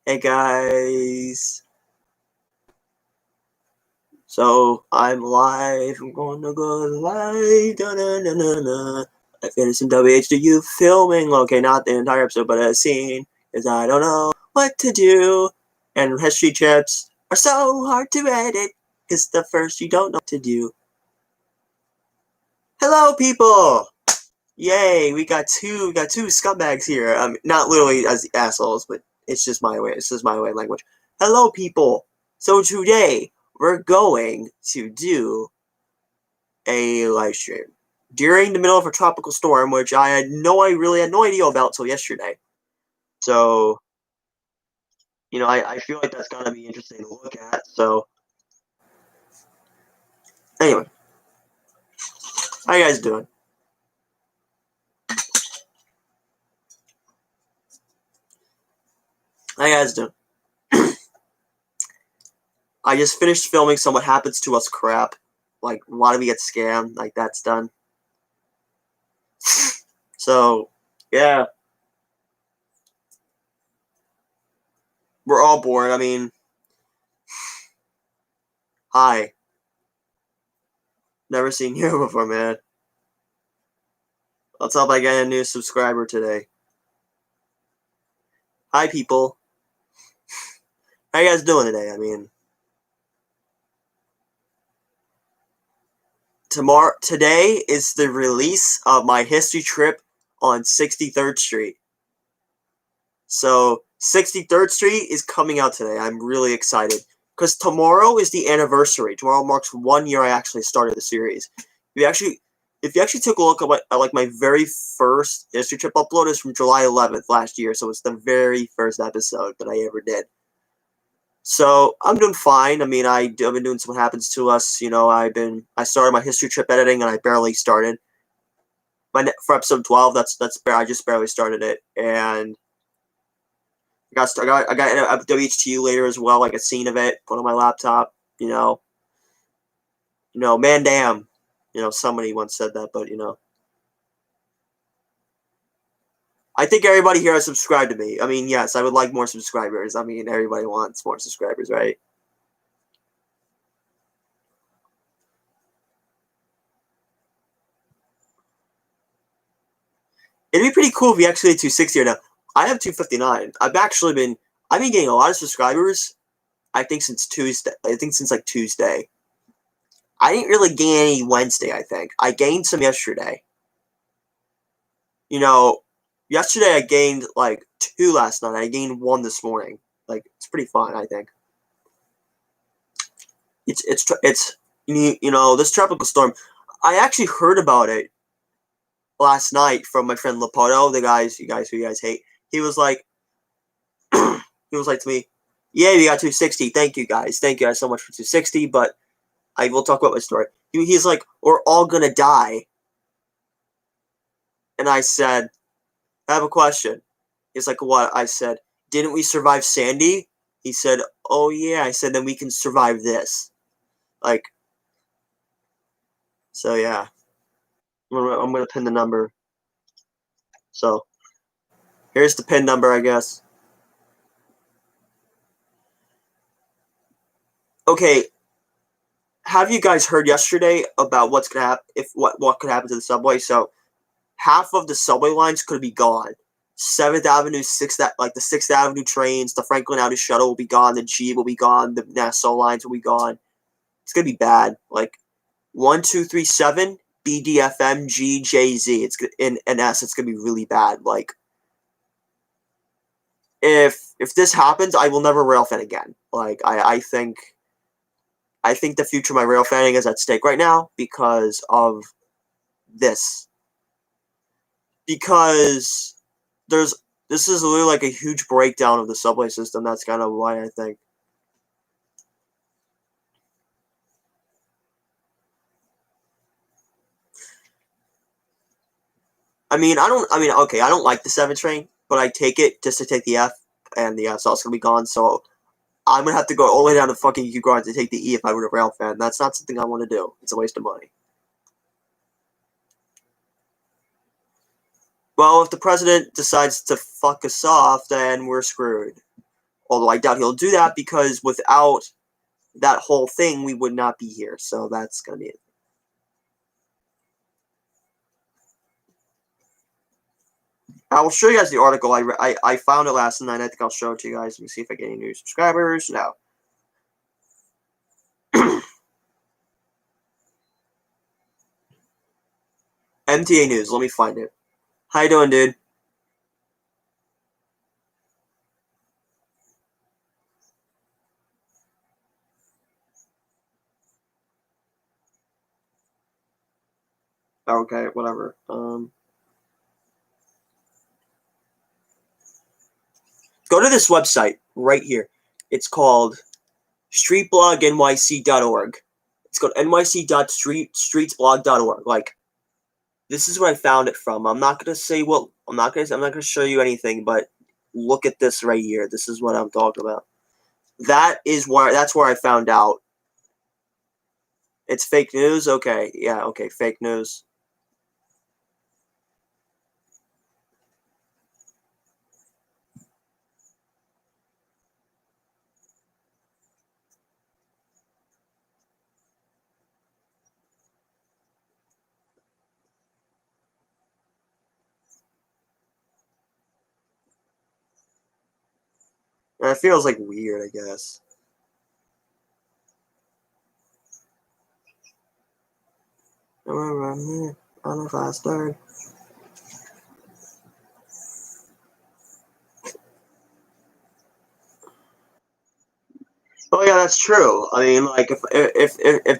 Hey guys, so I'm live. I'm going to go live. Da-na-na-na-na. I finished some WHDU filming. Okay, not the entire episode, but a scene. Because I don't know what to do. And history chips are so hard to edit. It's the first you don't know what to do. Hello, people! Yay, we got two scumbags here. Not literally as assholes, but it's just my way. It's just my way of language. Hello, people. So today we're going to do a live stream during the middle of a tropical storm, which I really had no idea about till yesterday. So, I feel like that's gonna be interesting to look at. So, anyway, how you guys doing? How you guys doing? I just finished filming some What Happens to Us crap. Like, why do we get scammed? Like, that's done. So, yeah. We're all bored. I mean, hi. Never seen you before, man. Let's hope I get a new subscriber today. Hi, people. How you guys doing today? I mean, today is the release of my history trip on 63rd Street. So, 63rd Street is coming out today. I'm really excited. Because tomorrow is the anniversary. Tomorrow marks 1 year I actually started the series. If you actually took a look at my very first history trip upload is from July 11th last year, so it's the very first episode that I ever did. So I'm doing fine. I mean, I've been doing some What Happens to Us. I started my history trip editing, and I barely started. For episode 12, I just barely started it, and I got WHTU later as well, like a scene of it, put on my laptop. Man, damn. Somebody once said that, but I think everybody here has subscribed to me. I mean, yes, I would like more subscribers. I mean, everybody wants more subscribers, right? It'd be pretty cool if we actually did 260 right now. I have 259. I've been getting a lot of subscribers. I think since Tuesday. Like Tuesday. I didn't really gain any Wednesday. I think I gained some yesterday. Yesterday I gained like 2 last night. I gained 1 this morning. Like, it's pretty fun, I think. It's this tropical storm. I actually heard about it last night from my friend Lapoto, you guys who you guys hate. He was like to me, "Yeah, we got 260. Thank you guys so much for 260." But I will talk about my story. He's like, "We're all gonna die," and I said, "I have a question." He's like, "What?" I said, "Didn't we survive Sandy?" He said, "Oh yeah." I said, "Then we can survive this." Like, so yeah. I'm gonna pin the number. So here's the pin number, I guess. Okay, have you guys heard yesterday about what's gonna happen? What could happen to the subway? So half of the subway lines could be gone. 7th Avenue, the 6th Avenue trains, the Franklin Avenue shuttle will be gone. The G will be gone. The Nassau lines will be gone. It's gonna be bad. Like 1237 BDFM GJZ. It's in S. It's gonna be really bad. Like, if this happens, I will never railfan again. Like, I think the future of my railfanning is at stake right now because of this. Because this is literally like a huge breakdown of the subway system. That's kind of why I think. I don't like the 7 train, but I take it just to take the F, and the F's also gonna be gone, so I'm gonna have to go all the way down to fucking U Garden to take the E if I were to railfan. That's not something I want to do. It's a waste of money. Well, if the president decides to fuck us off, then we're screwed. Although I doubt he'll do that because without that whole thing, we would not be here. So that's going to be it. I will show you guys the article. I found it last night. I think I'll show it to you guys. Let me see if I get any new subscribers. No. MTA News. Let me find it. How you doing, dude? Okay, whatever. Go to this website right here. It's called streetblognyc.org. It's called nyc.streetsblog.org. Like, this is where I found it from. I'm not gonna say what I'm not gonna show you anything, but look at this right here. This is what I'm talking about. That's where I found out. It's fake news? Okay, yeah, okay, fake news. And it feels like weird, I guess. On the fast start. Oh yeah, that's true. I mean, like if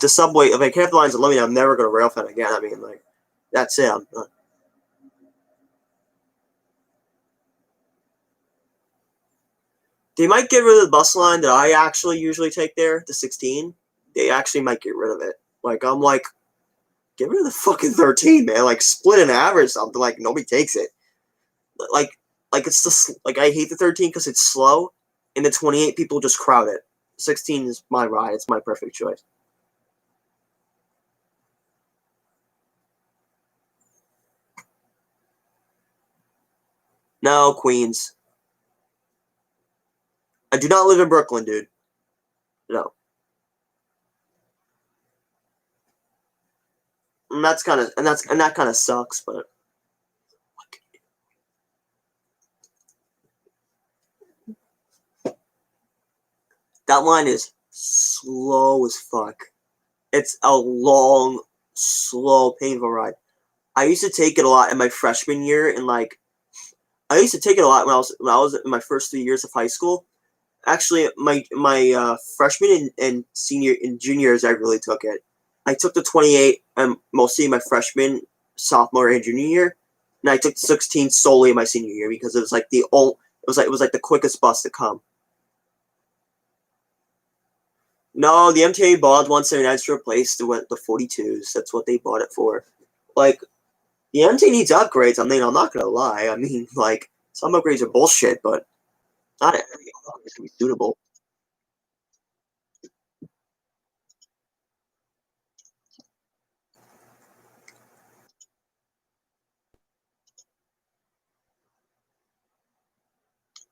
the subway, if I kept the lines unlimited, I'm never gonna rail fan again. I mean, like that's it. They might get rid of the bus line that I actually usually take there, the 16. They actually might get rid of it. Like I'm like, get rid of the fucking 13, man. Like split an average something. Like nobody takes it. Like it's the like I hate the 13 because it's slow, and the 28 people just crowd it. 16 is my ride. It's my perfect choice. No, Queens. I do not live in Brooklyn, dude. No. And that kind of sucks, but that line is slow as fuck. It's a long, slow, painful ride. I used to take it a lot in my freshman year, and like I used to take it a lot when I was in my first 3 years of high school. Actually, my freshman and senior and juniors, I really took it. I took the 28 mostly my freshman, sophomore, and junior year, and I took the 16 solely in my senior year because it was like it was like the quickest bus to come. No, the MTA bought 179 to replace the 42s. That's what they bought it for. Like the MTA needs upgrades. I mean, I'm not gonna lie. I mean, like some upgrades are bullshit, but not every upgrade is gonna be suitable.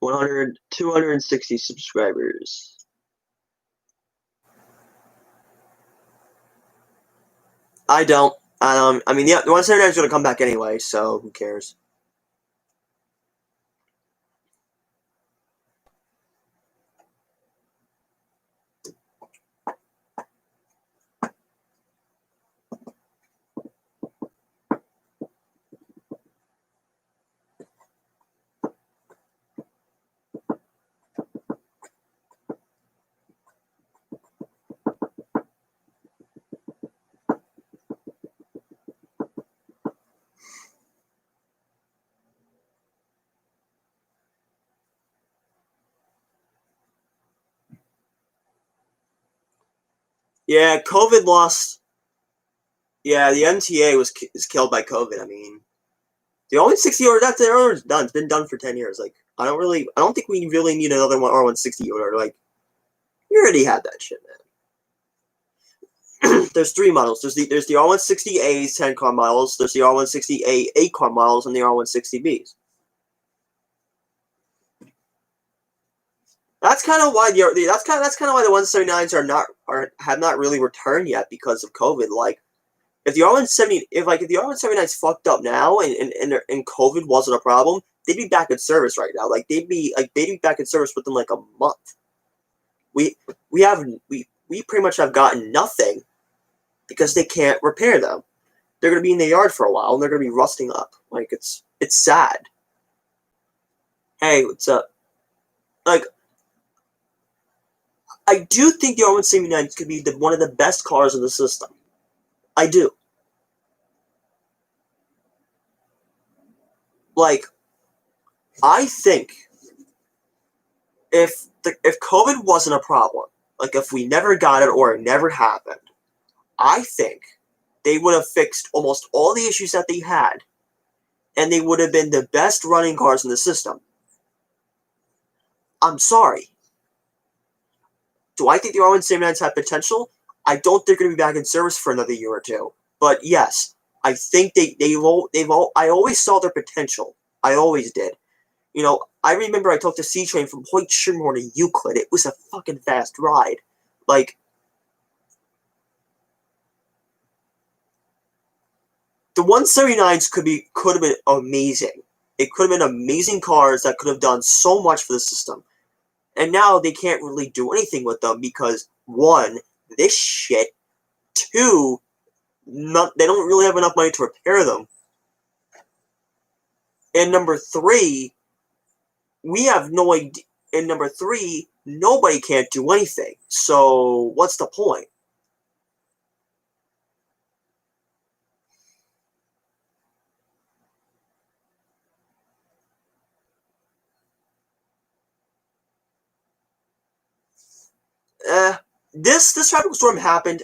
100, 260 subscribers. I don't. I mean, yeah, the 179 is gonna come back anyway, so who cares? Yeah, COVID lost. Yeah, the MTA is killed by COVID. I mean, the only 60 order that's there is done. It's been done for 10 years. Like, I don't think we really need another one R160 order. Like, we already had that shit, man. There's three models. There's the R160A's 10 car models. There's the R160A 8 car models, and the R160B's. That's kind of why that's kind of why the 179s have not really returned yet because of COVID. Like if the R170 if the R179's fucked up now and COVID wasn't a problem, they'd be back in service right now. Like they'd be back in service within like a month. We we pretty much have gotten nothing because they can't repair them. They're gonna be in the yard for a while and they're gonna be rusting up. Like it's sad. Hey, what's up? Like I do think the R179 could be one of the best cars in the system. I do. Like I think if COVID wasn't a problem, like if we never got it or it never happened, I think they would have fixed almost all the issues that they had, and they would have been the best running cars in the system. I'm sorry. Do I think the R179s have potential? I don't think they're going to be back in service for another year or two. But yes, I think I always saw their potential. I always did. You know, I remember I took the C-Train from Hoyt Schermerhorn to Euclid. It was a fucking fast ride. Like, the 179s could have been amazing. It could have been amazing cars that could have done so much for the system. And now they can't really do anything with them because, one, this shit. Two, they don't really have enough money to repair them. And number three, we have no idea. And number three, nobody can't do anything. So what's the point? This tropical storm happened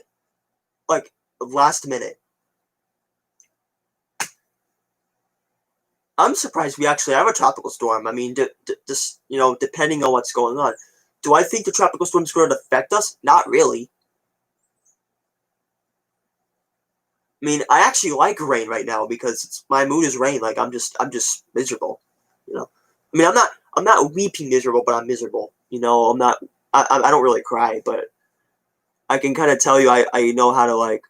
like last minute. I'm surprised we actually have a tropical storm. I mean, just depending on what's going on. Do I think the tropical storm is going to affect us? Not really. I mean, I actually like rain right now because my mood is rain. Like I'm just miserable. You know, I mean, I'm not weeping miserable, but I'm miserable. You know, I'm not. I don't really cry, but I can kind of tell you I know how to like.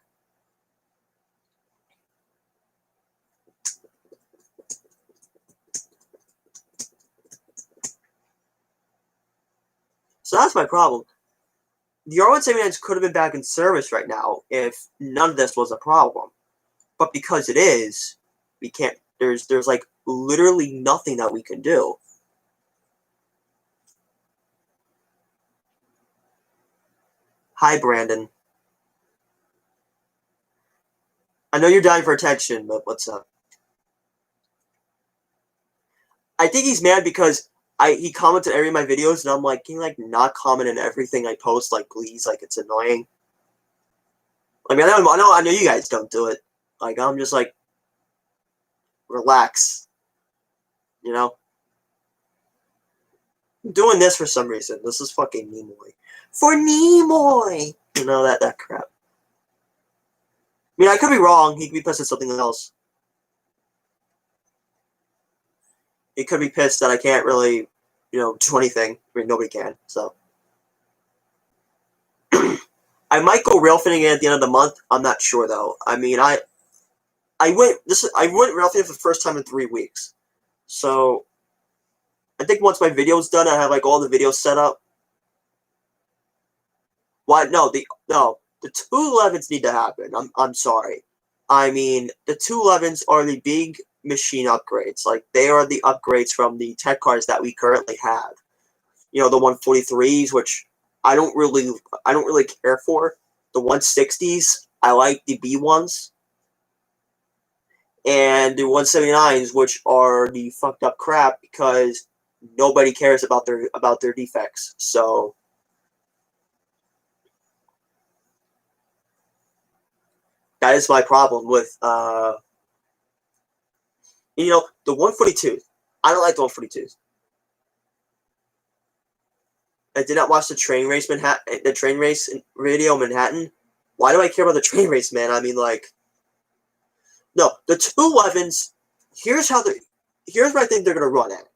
So that's my problem. The R179s could have been back in service right now if none of this was a problem. But because it is, we can't. There's like literally nothing that we can do. Hi, Brandon. I know you're dying for attention, but what's up? I think he's mad because he commented every of my videos, and I'm like, can you like not comment on everything I post? Like, please, like it's annoying. I mean, I know you guys don't do it. Like, I'm just like, relax. You know, I'm doing this for some reason. This is fucking Nimoy. For Nimoy! You know, that crap. I mean, I could be wrong. He could be pissed at something else. He could be pissed that I can't really, do anything. I mean, nobody can, so. I might go rail fitting at the end of the month. I'm not sure, though. I mean, I went rail fitting for the first time in 3 weeks. So, I think once my video's done, I have, like, all the videos set up. Why? No, the 211s need to happen. I'm sorry. I mean, the 211s are the big machine upgrades. Like, they are the upgrades from the tech cars that we currently have. You know, the 143s, which I don't really care for. The 160s, I like the B ones. And the 179s, which are the fucked up crap because nobody cares about their defects. So that is my problem with the 142s. I don't like the 142s. I did not watch the train race video in Manhattan. Why do I care about the train race, man? I mean, like, no, the 211s. Here's what I think they're gonna run at.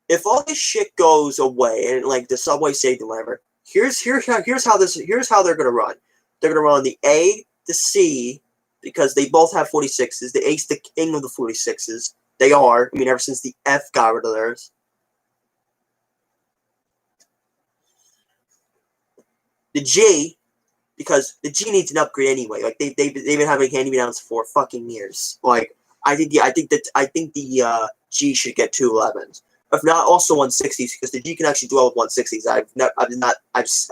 if all this shit goes away and like the subway saved and whatever, here's how they're gonna run. They're gonna run the A, the C, because they both have 46s. The A's the king of the 46s. They are. I mean, ever since the F got rid of theirs. The G, because the G needs an upgrade anyway. Like they've been having hand-me-downs for fucking years. Like I think the G should get 211s. If not, also 160s, because the G can actually dwell with 160s. I've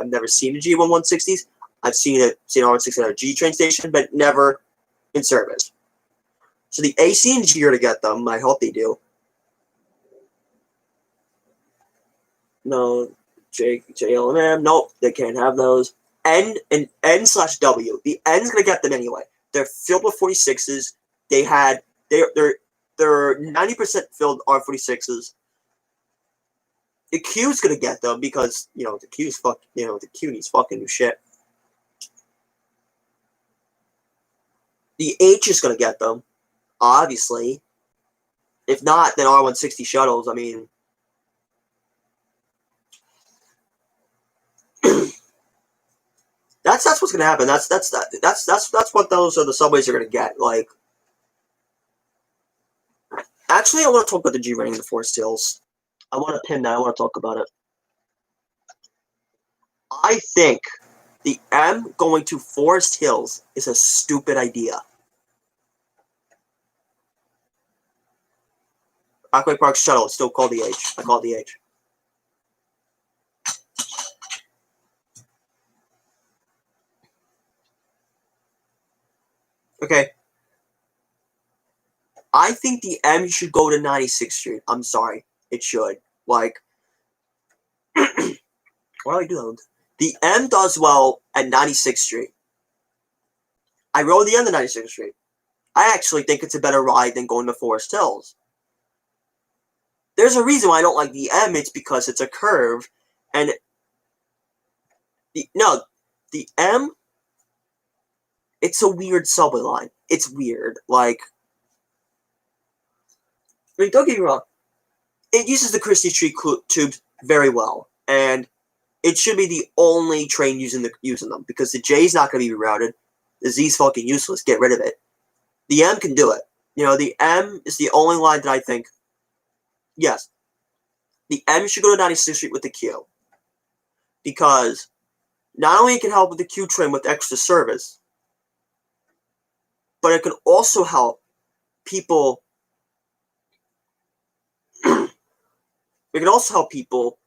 never seen a G with 160s. I've seen a 160 at a G train station, but never in service. So the AC and G are to get them. I hope they do. No, L, and M. Nope, they can't have those. N/W. The N's gonna get them anyway. They're filled with 46s. They're 90% filled R46s. The Q's gonna get them because the Q needs fucking new shit. The H is gonna get them, obviously. If not, then R160 shuttles. I mean, that's what's gonna happen. That's what those are the subways are gonna get. Like, actually, I want to talk about the G running in the Forest Hills. I want to pin that. I want to talk about it. I think the M going to Forest Hills is a stupid idea. Aquay Park Shuttle. It's still called the H. I call it the H. Okay. I think the M should go to 96th Street. I'm sorry. It should. Like, why do I do that? The M does well at 96th Street. I rode the M to 96th Street. I actually think it's a better ride than going to Forest Hills. There's a reason why I don't like the M. It's because it's a curve. And the M, it's a weird subway line. It's weird. Like, I mean, don't get me wrong. It uses the Christie Street tubes very well. And it should be the only train using them. Because the J's not going to be rerouted. The Z's fucking useless. Get rid of it. The M can do it. The M is the only line that I think, yes, the M should go to 96th Street with the Q. Because not only it can help with the Q train with extra service, but it can also help people. It can also help people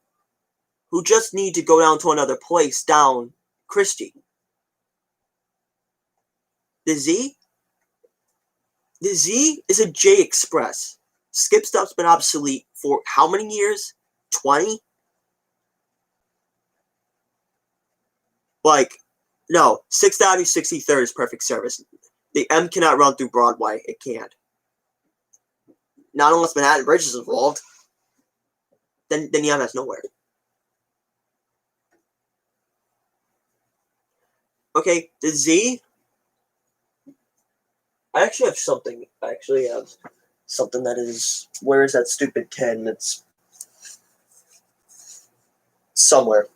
who just need to go down to another place down Christie. The Z is a J Express. Skip Stop's been obsolete for how many years? 20? Like, no. 6th Avenue, 63rd is perfect service. The M cannot run through Broadway. It can't. Not unless Manhattan Bridge is involved. Then the M has nowhere. Okay, the Z. I actually have something. That is. Where is that stupid 10? It's somewhere.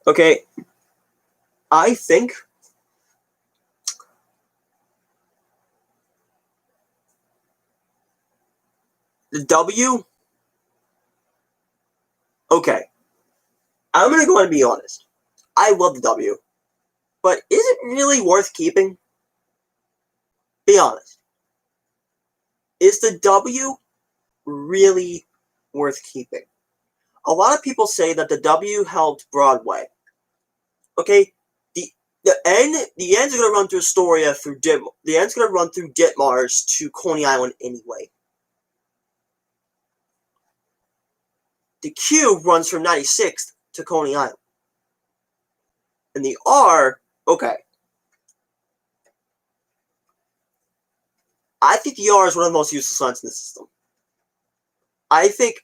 Okay. I think the W. Okay. I'm going to go and be honest. I love the W. But is it really worth keeping? Be honest. Is the W really worth keeping? A lot of people say that the W helped Broadway. Okay, the N's are gonna run through Astoria through the N's gonna run through Ditmars to Coney Island anyway. The Q runs from 96th to Coney Island. And the R, okay. I think the R is one of the most useless lines in the system. I think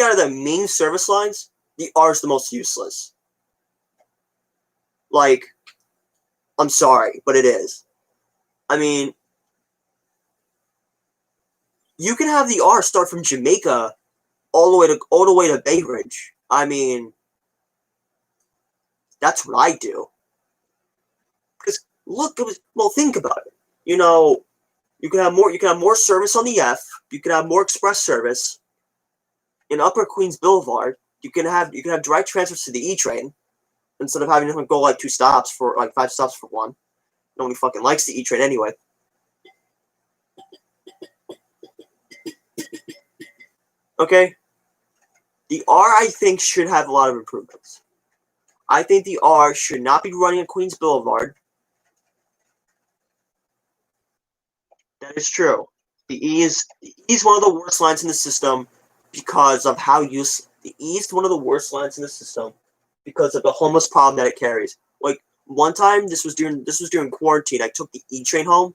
out of the main service lines, the R is the most useless. Like, I'm sorry, but it is. I mean, you can have the R start from Jamaica all the way to Bay Ridge. I mean, that's what I do. Because look, think about it. You know, you can have more service on the F. You can have more express service in Upper Queens Boulevard. You can have direct transfers to the E train instead of having to go like 5 stops for one. Nobody fucking likes the E train anyway. Okay, the R I think should have a lot of improvements. I think the R should not be running at Queens Boulevard. That is true. The E is one of the worst lines in the system because of how the E is one of the worst lines in the system because of the homeless problem that it carries. Like one time, this was during quarantine. I took the E train home.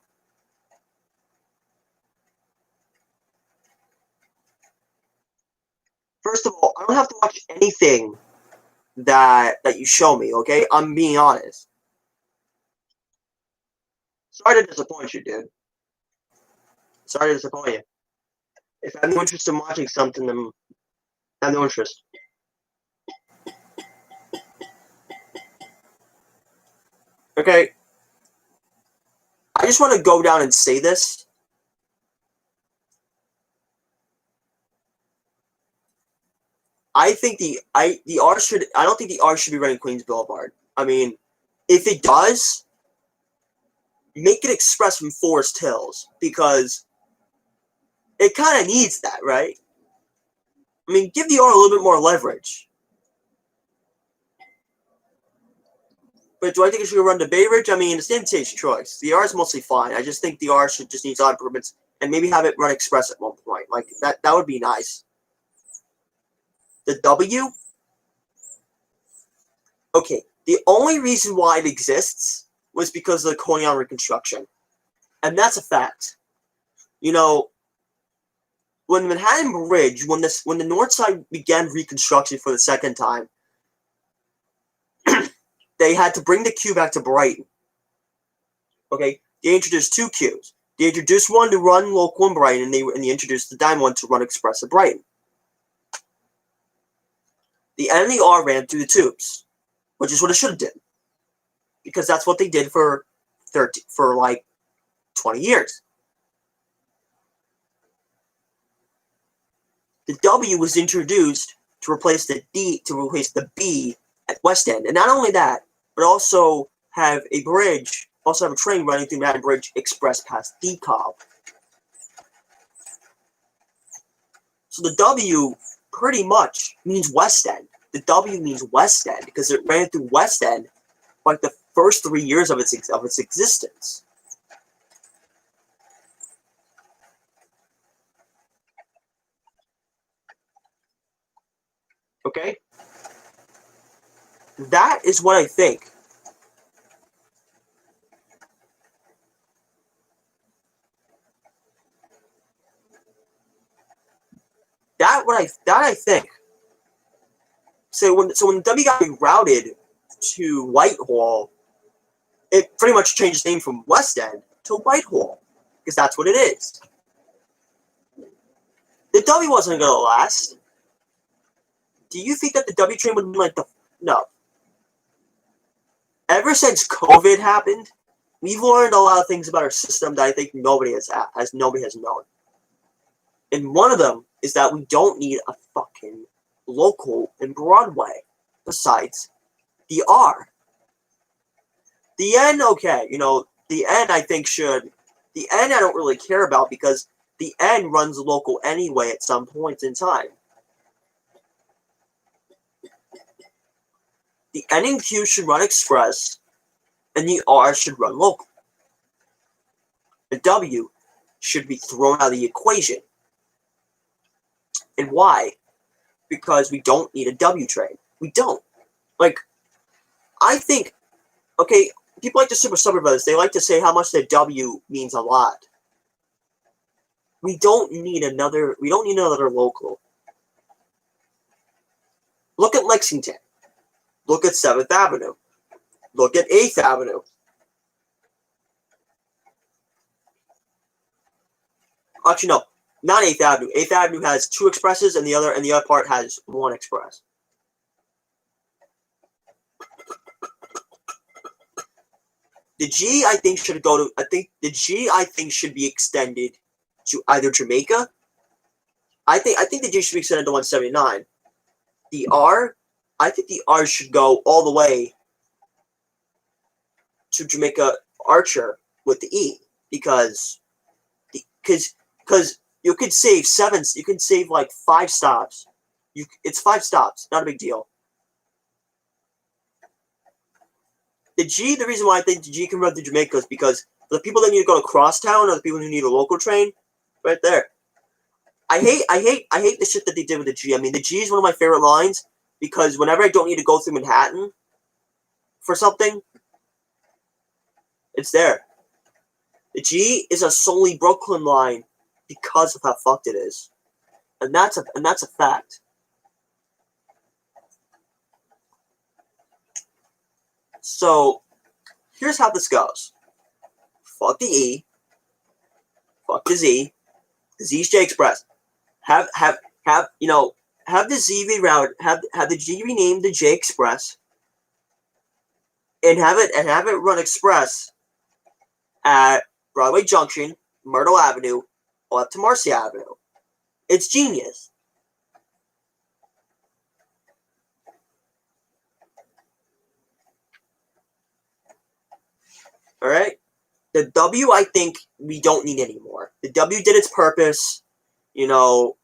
First of all, I don't have to watch anything that you show me. Okay, I'm being honest. Sorry to disappoint you, dude. Sorry to disappoint you. If I have no interest in watching something, then I have no interest. Okay. I just want to go down and say this. I think the R should. I don't think the R should be running Queens Boulevard. I mean, if it does, make it express from Forest Hills because it kind of needs that, right? I mean, give the R a little bit more leverage. But do I think it should run to Bay Ridge? I mean, it's Dante's choice. The R is mostly fine. I just think the R should just need some improvements and maybe have it run express at one point. Like that would be nice. The W? Okay, the only reason why it exists was because of the Coney reconstruction. And that's a fact. You know, when Manhattan Bridge, when the North Side began reconstruction for the second time, they had to bring the Q back to Brighton. Okay, they introduced 2 Qs. They introduced one to run local in Brighton, and they introduced the Diamond one to run express at Brighton. The N and the R ran through the tubes, which is what it should have did, because that's what they did for like 20 years. The W was introduced to replace the B at West End, and not only that, but also have a train running through Manhattan Bridge Express past DeKalb. So the W pretty much means West End. The W means West End because it ran through West End like the first 3 years of its existence. Okay? That is what I think. That I think. So when the W got rerouted to Whitehall, it pretty much changed its name from West End to Whitehall because that's what it is. The W wasn't going to last. Do you think that the W train would be like the... No. Ever since COVID happened, we've learned a lot of things about our system that I think nobody has known. And one of them is that we don't need a fucking local in Broadway besides the R. The N, okay, the N I think should... The N I don't really care about because the N runs local anyway at some point in time. The N and Q should run express, and the R should run local. The W should be thrown out of the equation. And why? Because we don't need a W train. We don't. Like, I think, okay, people like to super about this. They like to say how much the W means a lot. We don't need another local. Look at Lexington. Look at 7th Avenue. Look at 8th Avenue. Actually, no, not 8th Avenue. 8th Avenue has 2 expresses, and the other part has 1 express. The G, I think, should go to. The G, I think, should be extended to either Jamaica. I think the G should be extended to 179. The R, I think the R should go all the way to Jamaica Archer with the E, because you could save 7. You can save like 5 stops. It's 5 stops, not a big deal. The G, the reason why I think the G can run to Jamaica is because the people that need to go to Crosstown are the people who need a local train, right there. I hate the shit that they did with the G. I mean, the G is one of my favorite lines because whenever I don't need to go through Manhattan for something, it's there. The G is a solely Brooklyn line because of how fucked it is, and that's a fact. So, here's how this goes. Fuck the E. Fuck the Z. The Z's J Express. Have the Z reroute. Have the G renamed the J Express. And have it run express at Broadway Junction, Myrtle Avenue, or up to Marcy Avenue. It's genius. Alright? The W, I think, we don't need anymore. The W did its purpose. You know...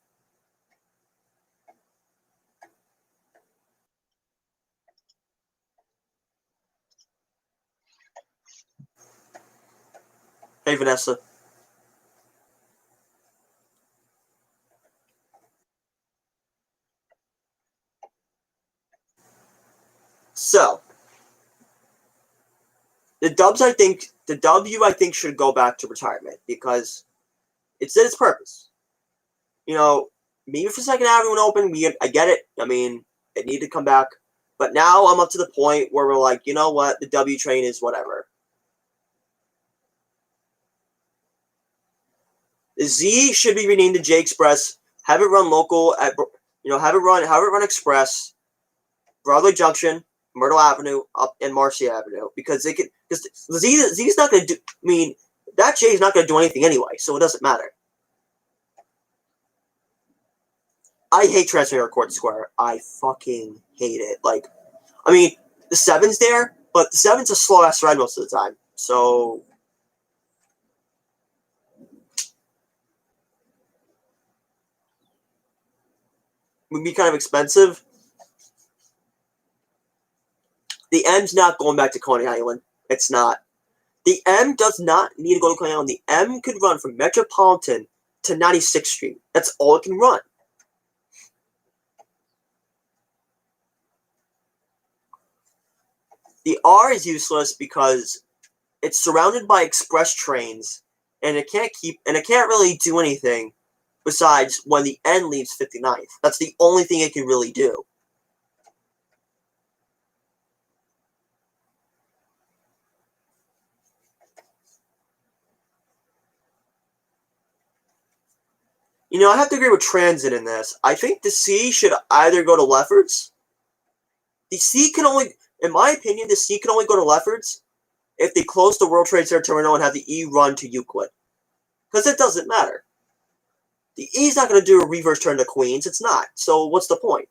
Hey, Vanessa. So... The W, I think, should go back to retirement because it did its purpose. You know, maybe for 2nd Avenue open, I get it. I mean, it needed to come back. But now I'm up to the point where we're like, you know what? The W train is whatever. The Z should be renamed the J Express. Have it run local at, have it run express, Broadway Junction, Myrtle Avenue, up and Marcy Avenue because the Z's not going to do. I mean, that J is not going to do anything anyway, so it doesn't matter. I hate transferring Court Square. I fucking hate it. Like, I mean, the 7's there, but the 7's a slow ass ride most of the time. So it would be kind of expensive. The M's not going back to Coney Island. It's not. The M does not need to go to Coney Island. The M could run from Metropolitan to 96th Street. That's all it can run. The R is useless because it's surrounded by express trains, and it can't really do anything besides when the N leaves 59th. That's the only thing it can really do. You know, I have to agree with Transit in this. I think the C should either go to Lefferts. The C can only, in my opinion, the C can only go to Lefferts if they close the World Trade Center terminal and have the E run to Euclid. Because it doesn't matter. The E's not going to do a reverse turn to Queens. It's not. So what's the point?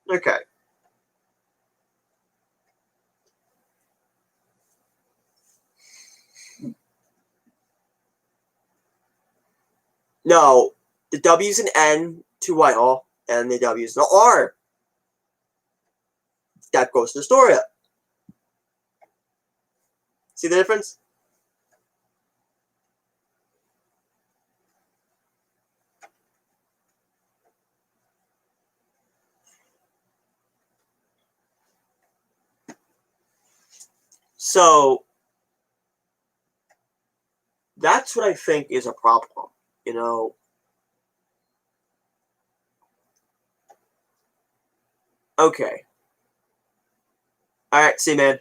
Okay. No, the W's an N to Whitehall, and the W's an R. That goes to Astoria. See the difference? So that's what I think is a problem, you know. Okay. Alright, see, man.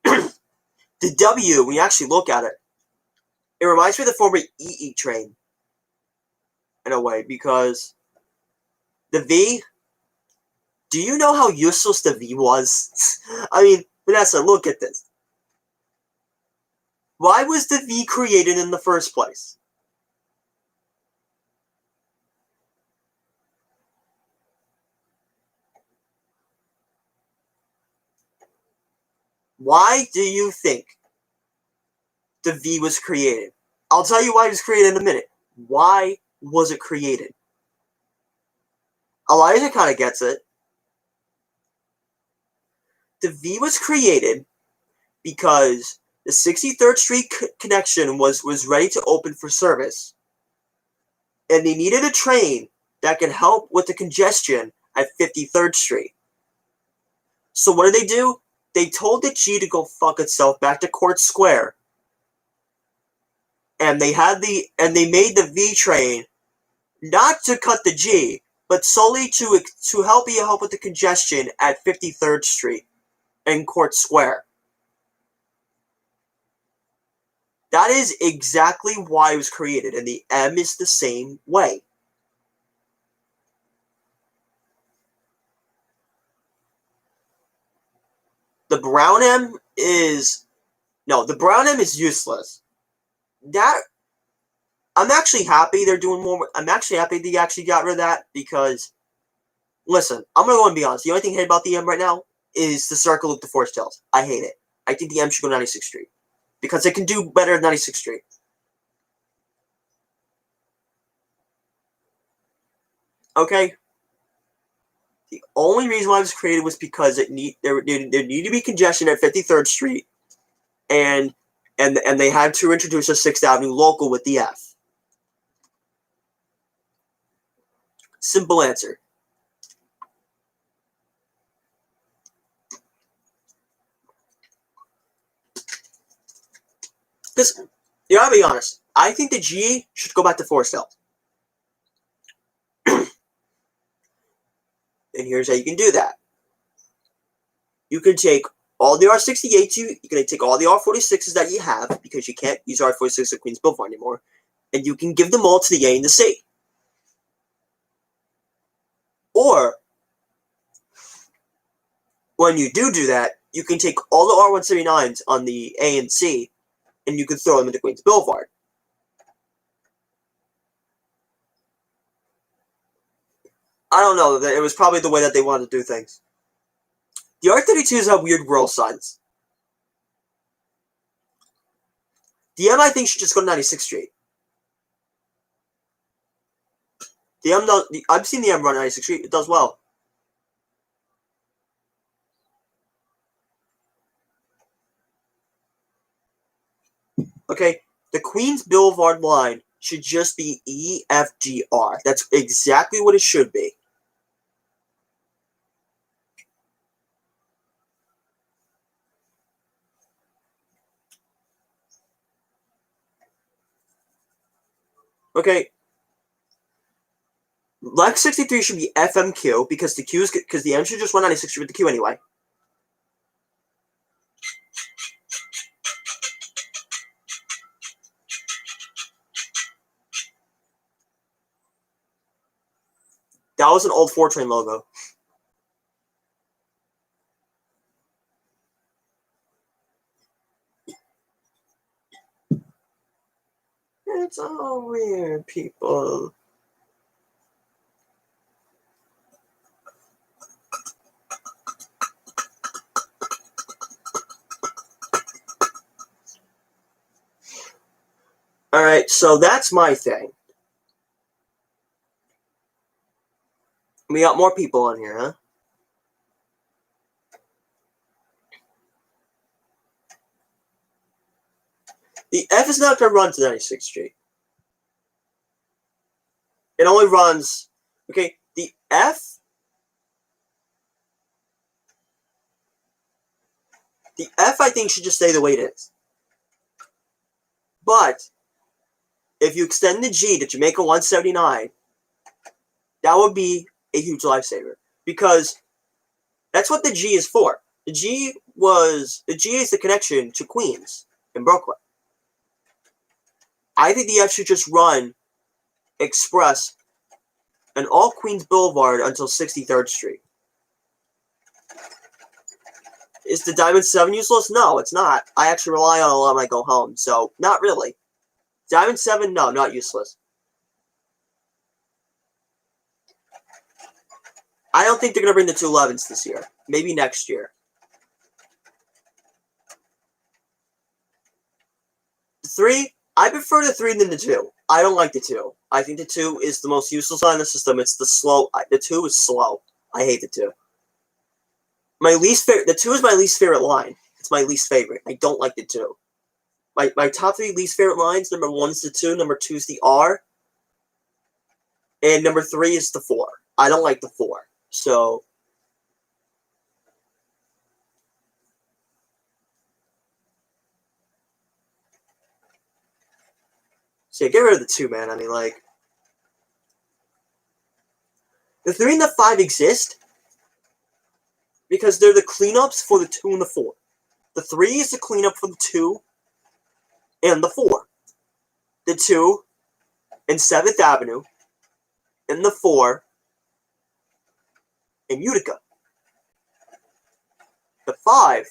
The W, when you actually look at it, it reminds me of the former EE train, in a way, because the V, do you know how useless the V was? I mean, Vanessa, look at this. Why was the V created in the first place? Why do you think the V was created? I'll tell you why it was created in a minute. Why was it created? Elijah kind of gets it. The V was created because the 63rd Street connection was ready to open for service, and they needed a train that could help with the congestion at 53rd Street. So what did they do? They told the G to go fuck itself back to Court Square, and they made the V train not to cut the G, but solely to help with the congestion at 53rd Street and Court Square. That is exactly why it was created, and the M is the same way. The brown M is... No, the brown M is useless. I'm actually happy they're doing more... I'm actually happy they actually got rid of that, because... Listen, I'm going to go and be honest. The only thing I hate about the M right now is the circle loop to Forest Hills. I hate it. I think the M should go 96th Street. Because it can do better than 96th Street. Okay? The only reason why it was created was because there needed to be congestion at 53rd Street, and they had to introduce a 6th Avenue local with the F. Simple answer. Because, you gotta be honest, I think the G should go back to Forest Hills. And here's how you can do that. You can take all the R68s, you can take all the R46s that you have, because you can't use R46 at Queens Boulevard anymore, and you can give them all to the A and the C. Or, when you do that, you can take all the R179s on the A and C, and you can throw them into Queens Boulevard. I don't know, it was probably the way that they wanted to do things. The R32s have weird world signs. The M, I think, should just go to 96th Street. I've seen the M run 96th Street. It does well. Okay, the Queens Boulevard line should just be EFGR. That's exactly what it should be. Okay. Lex 63 should be FMQ because the M should just run 96 with the Q anyway. That was an old 4-train logo. It's all weird, people. Alright, so that's my thing. We got more people on here, huh? The F is not going to run to 96th Street. It only runs... Okay, the F... The F, I think, should just stay the way it is. But if you extend the G to Jamaica 179, that would be a huge lifesaver. Because that's what the G is for. The G is the connection to Queens and Brooklyn. I think the F should just run express and all Queens Boulevard until 63rd Street. Is the Diamond 7 useless? No, it's not. I actually rely on it a lot when I go home, so not really. Diamond 7, no, not useless. I don't think they're going to bring the 211s this year. Maybe next year. The 3, I prefer the 3 than the 2. I don't like the 2. I think the 2 is the most useless line in the system. It's the slow. The 2 is slow. I hate the 2. The 2 is my least favorite line. It's my least favorite. I don't like the 2. My top 3 least favorite lines, number 1 is the 2, number 2 is the R, and number 3 is the 4. I don't like the 4. So yeah, get rid of the 2, man. I mean, like, the 3 and the 5 exist because they're the cleanups for the 2 and the 4. The 3 is the cleanup for the 2 and the 4. The 2 and 7th Avenue and the 4 in Utica. The 5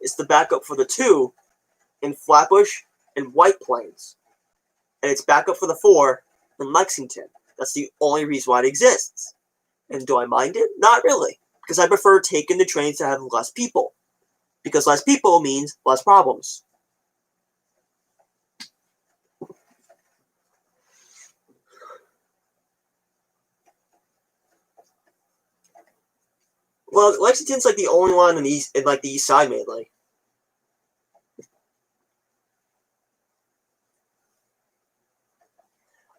is the backup for the 2 in Flatbush and White Plains. And it's backup for the 4 in Lexington. That's the only reason why it exists. And do I mind it? Not really. Because I prefer taking the trains that have less people. Because less people means less problems. Well, Lexington's like the only one in the east side mainly.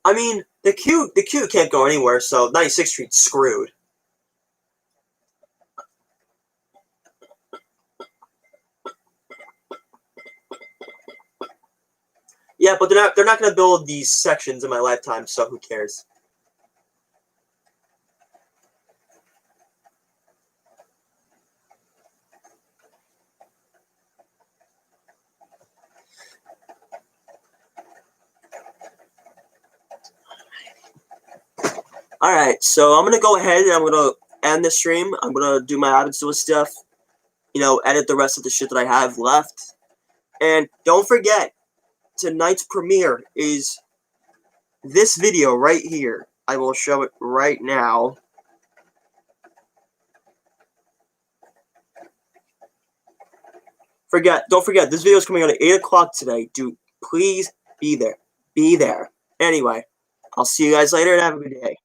I mean, the Q can't go anywhere, so 96th Street's screwed. Yeah, but they're not going to build these sections in my lifetime, so who cares? Alright, so I'm going to go ahead and I'm going to end the stream. I'm going to do my Abbott Steele stuff. You know, edit the rest of the shit that I have left. And don't forget, tonight's premiere is this video right here. I will show it right now. Don't forget, this video is coming out at 8 o'clock today. Dude, please be there. Be there. Anyway, I'll see you guys later and have a good day.